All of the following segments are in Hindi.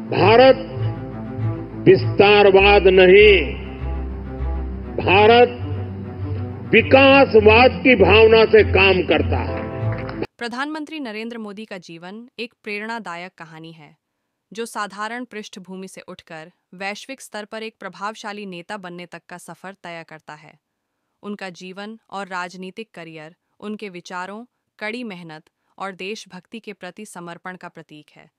भारत विस्तारवाद नहीं, भारत विकासवाद की भावना से काम करता है। प्रधानमंत्री नरेंद्र मोदी का जीवन एक प्रेरणादायक कहानी है, जो साधारण पृष्ठभूमि से उठकर वैश्विक स्तर पर एक प्रभावशाली नेता बनने तक का सफर तय करता है। उनका जीवन और राजनीतिक करियर उनके विचारों, कड़ी मेहनत और देशभक्ति के प्रति समर्पण का प्रतीक है।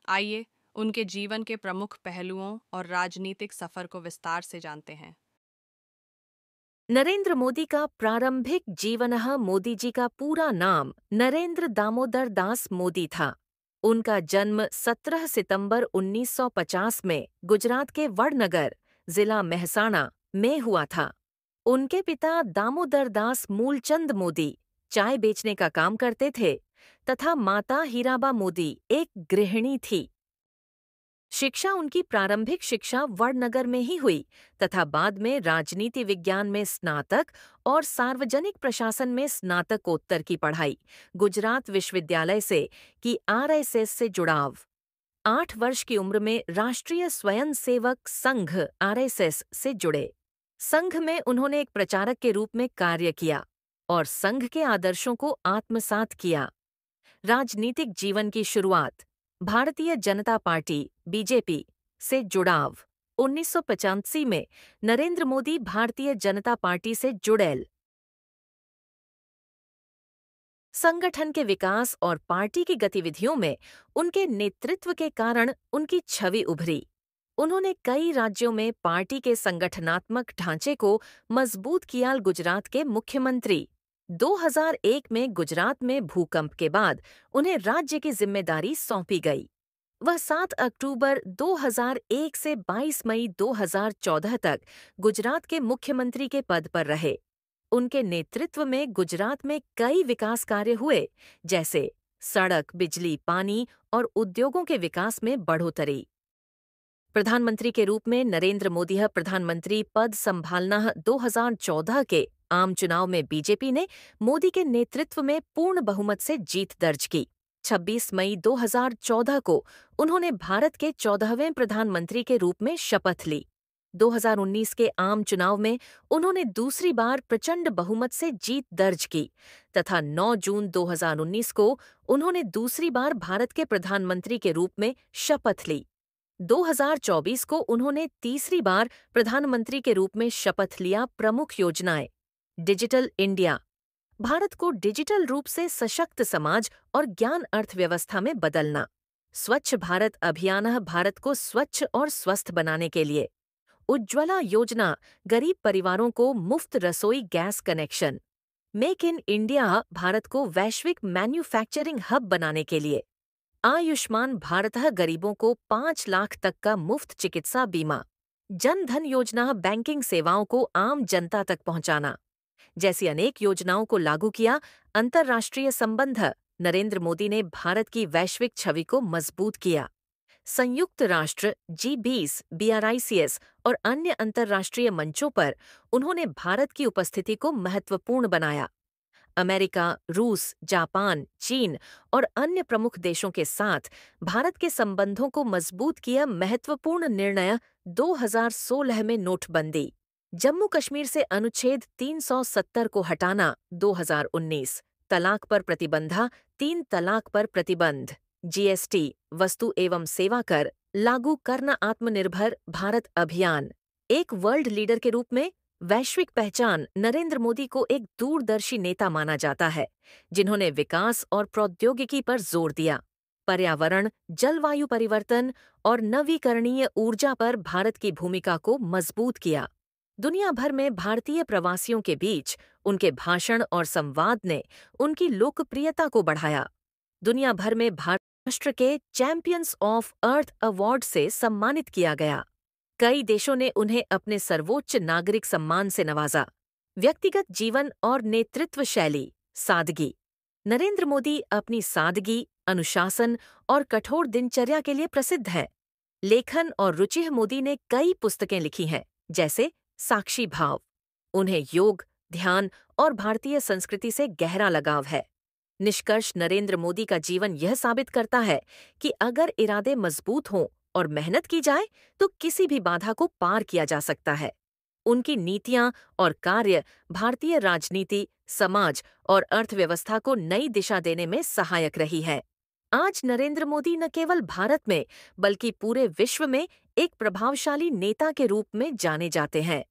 आइए उनके जीवन के प्रमुख पहलुओं और राजनीतिक सफर को विस्तार से जानते हैं। नरेंद्र मोदी का प्रारंभिक जीवनः मोदी जी का पूरा नाम नरेंद्र दामोदर दास मोदी था। उनका जन्म 17 सितंबर 1950 में गुजरात के वडनगर, जिला मेहसाणा में हुआ था। उनके पिता दामोदर दास मूलचंद मोदी चाय बेचने का काम करते थे तथा माता हीराबा मोदी एक गृहिणी थी। शिक्षा उनकी प्रारंभिक शिक्षा वडनगर में ही हुई तथा बाद में राजनीति विज्ञान में स्नातक और सार्वजनिक प्रशासन में स्नातकोत्तर की पढ़ाई गुजरात विश्वविद्यालय से की। आरएसएस से जुड़ाव 8 वर्ष की उम्र में राष्ट्रीय स्वयंसेवक संघ आरएसएस से जुड़े। संघ में उन्होंने एक प्रचारक के रूप में कार्य किया और संघ के आदर्शों को आत्मसात किया। राजनीतिक जीवन की शुरुआत भारतीय जनता पार्टी बीजेपी से जुड़ाव 1985 में नरेंद्र मोदी भारतीय जनता पार्टी से जुड़ेल। संगठन के विकास और पार्टी की गतिविधियों में उनके नेतृत्व के कारण उनकी छवि उभरी। उन्होंने कई राज्यों में पार्टी के संगठनात्मक ढांचे को मजबूत किया। गुजरात के मुख्यमंत्री 2001 में गुजरात में भूकंप के बाद उन्हें राज्य की जिम्मेदारी सौंपी गई। वह 7 अक्टूबर 2001 से 22 मई 2014 तक गुजरात के मुख्यमंत्री के पद पर रहे। उनके नेतृत्व में गुजरात में कई विकास कार्य हुए, जैसे सड़क, बिजली, पानी और उद्योगों के विकास में बढ़ोतरी। प्रधानमंत्री के रूप में नरेंद्र मोदी प्रधानमंत्री पद संभालना 2014 के आम चुनाव में बीजेपी ने मोदी के नेतृत्व में पूर्ण बहुमत से जीत दर्ज की। 26 मई 2014 को उन्होंने भारत के 14वें प्रधानमंत्री के रूप में शपथ ली। 2019 के आम चुनाव में उन्होंने दूसरी बार प्रचंड बहुमत से जीत दर्ज की तथा 9 जून 2019 को उन्होंने दूसरी बार भारत के प्रधानमंत्री के रूप में शपथ ली। 2024 को उन्होंने तीसरी बार प्रधानमंत्री के रूप में शपथ लिया। प्रमुख योजनाएं: डिजिटल इंडिया, भारत को डिजिटल रूप से सशक्त समाज और ज्ञान अर्थव्यवस्था में बदलना। स्वच्छ भारत अभियान, भारत को स्वच्छ और स्वस्थ बनाने के लिए। उज्ज्वला योजना, गरीब परिवारों को मुफ्त रसोई gas connection. Make in India, Bharat को वैश्विक मैन्युफैक्चरिंग हब बनाने के लिए। आयुष्मान भारत, गरीबों को 5 लाख तक का मुफ्त चिकित्सा बीमा। जन धन योजना, बैंकिंग सेवाओं को आम जनता तक पहुंचाना जैसी अनेक योजनाओं को लागू किया। अंतर्राष्ट्रीय संबंध, नरेंद्र मोदी ने भारत की वैश्विक छवि को मजबूत किया। संयुक्त राष्ट्र, G20, BRICS और अन्य अंतर्राष्ट्रीय मंचों पर उन्होंने भारत की उपस्थिति को महत्वपूर्ण बनाया। अमेरिका, रूस, जापान, चीन और अन्य प्रमुख देशों के साथ भारत के संबंधों को मजबूत किया। महत्वपूर्ण निर्णय 2016 में नोटबंदी, जम्मू कश्मीर से अनुच्छेद 370 को हटाना 2019, तलाक पर प्रतिबंधा, 3 तलाक पर प्रतिबंध, GST, वस्तु एवं सेवा कर लागू करना, आत्मनिर्भर भारत अभियान। एक वर्ल्ड लीडर के रूप में वैश्विक पहचान, नरेंद्र मोदी को एक दूरदर्शी नेता माना जाता है जिन्होंने विकास और प्रौद्योगिकी पर जोर दिया। पर्यावरण, जलवायु परिवर्तन और नवीकरणीय ऊर्जा पर भारत की भूमिका को मजबूत किया। दुनिया भर में भारतीय प्रवासियों के बीच उनके भाषण और संवाद ने उनकी लोकप्रियता को बढ़ाया। दुनिया भर में भारत राष्ट्र के चैंपियंस ऑफ अर्थ अवार्ड से सम्मानित किया गया। कई देशों ने उन्हें अपने सर्वोच्च नागरिक सम्मान से नवाजा। व्यक्तिगत जीवन और नेतृत्व शैली, सादगी, नरेंद्र मोदी अपनी सादगी, अनुशासन और कठोर दिनचर्या के लिए प्रसिद्ध है। लेखन और रुचि, मोदी ने कई पुस्तकें लिखी हैं, जैसे साक्षी भाव। उन्हें योग, ध्यान और भारतीय संस्कृति से गहरा लगाव है। निष्कर्ष, नरेंद्र मोदी का जीवन यह साबित करता है कि अगर इरादे मजबूत हों और मेहनत की जाए तो किसी भी बाधा को पार किया जा सकता है। उनकी नीतियां और कार्य भारतीय राजनीति, समाज और अर्थव्यवस्था को नई दिशा देने में सहायक रही है। आज नरेंद्र मोदी न केवल भारत में बल्कि पूरे विश्व में एक प्रभावशाली नेता के रूप में जाने जाते हैं।